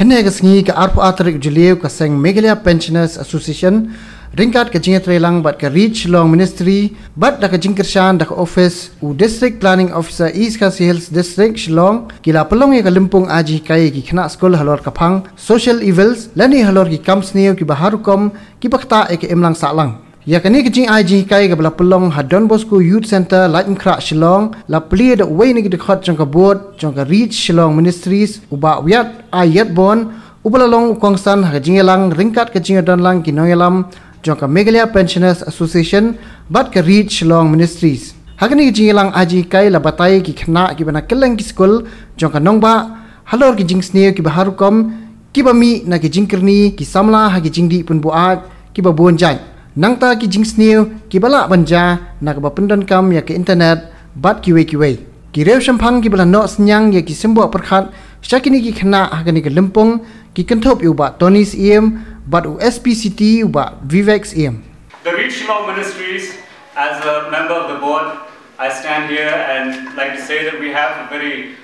Jingsniew ke arpo atrik Julieu ke seng Meghalaya Pensioners Association ringkat ke Jingsniew bat ke reach long ministry bat da ke Jingkershan da ke office u district planning officer East Khasi Hills district Shillong kila pelong ke limpung aji kai ki khna school halor kapang social evils lani halor ki Jingsniew ki baharukom ki bakta ke emlang salang ya kini kecing aji kai ke bela pelong Don Bosco Youth Center Lighting Krak Shillong la pli da way ni dekat jangka board jangka reach Shillong ministries uba wiat ayat bon ubalalong kongsan ha jingelang ringkat ke jingadon lang kinoyalam jangka Meghalaya Pensioners Association bat ke reach Shillong ministries hakini ke jingelang aji kai la batai ki khna ki bana keleng ki school jangka nongba halor ki Jingsniew ki baharukom ki bami na ki jingkerni ki samla ha ki jingdi pun buat ki babon jai nangta ki Jingsniew ki bala banja na ka bapendon kam ya ke internet bat ki we ki rew shampang ki bala no senyang ya ki sembo perkhat syakini ki khna hakani ke lempong ki kenthop u ba tonis em bat u SPCT u ba Vivex em. The Reach Law Ministries, as a member of the board, I stand here and like to say that we have a very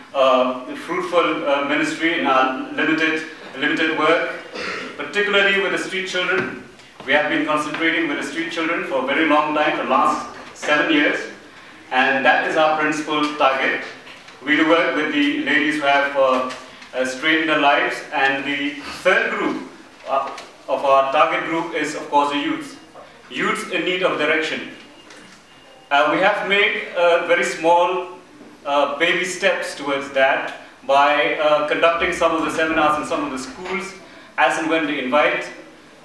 fruitful ministry in our limited work, particularly with the street children. We have been concentrating with the street children for a very long time, for the last 7 years, and that is our principal target. We do work with the ladies who have straightened their lives, and the third group of our target group is, of course, the youths in need of direction. We have made very small baby steps towards that by conducting some of the seminars in some of the schools as and when they invite,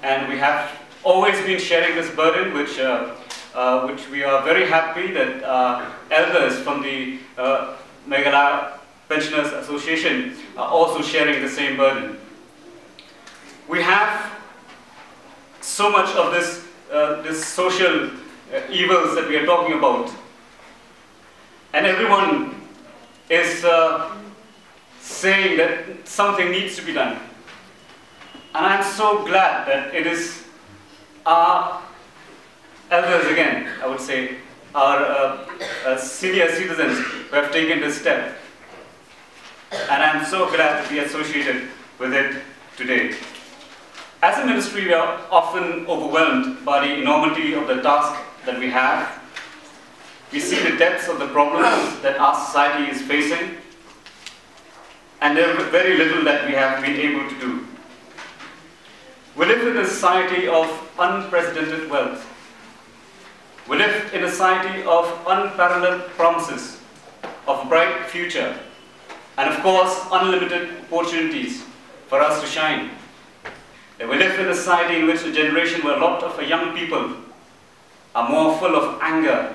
and we have always been sharing this burden, which we are very happy that elders from the Meghalaya Pensioners Association are also sharing the same burden. We have so much of this social evils that we are talking about, and everyone is saying that something needs to be done, and I'm so glad that it is our elders again, I would say, our senior citizens who have taken this step, and I'm so glad to be associated with it today. As a ministry, we are often overwhelmed by the enormity of the task that we have. We see the depths of the problems that our society is facing, and there is very little that we have been able to do. We live in a society of unprecedented wealth. We live in a society of unparalleled promises, of bright future, and of course, unlimited opportunities for us to shine. We live in a society in which a generation where a lot of young people are more full of anger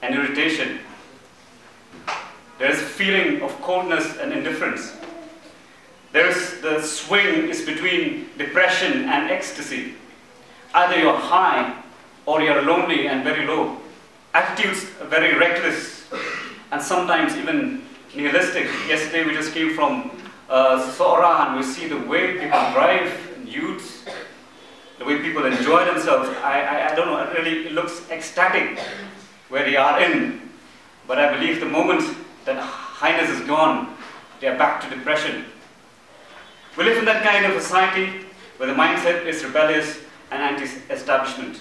and irritation. There is a feeling of coldness and indifference. The swing is between depression and ecstasy. Either you're high or you're lonely and very low. Attitudes are very reckless and sometimes even nihilistic. Yesterday we just came from Sora, and we see the way people drive, youths, the way people enjoy themselves. I don't know, it looks ecstatic where they are in. But I believe the moment that highness is gone, they are back to depression. We live in that kind of society where the mindset is rebellious and anti-establishment.